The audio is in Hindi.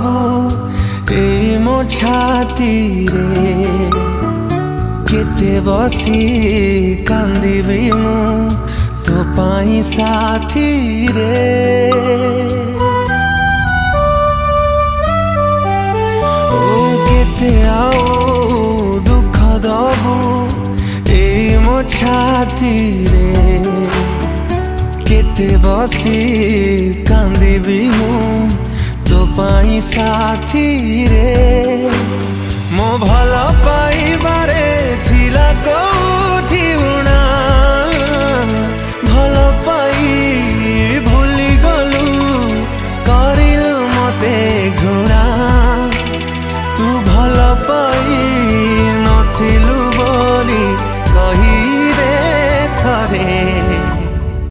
दबू ए मो छाती रे केते बसी कांदिबी मु तो पाई साथी रे। ओ केते आओ दुख दबू ए मो छाती रे केते बसी कांदिबी मु तो पाई साथी रे। मो भल पाइबारे थिला कोठी उण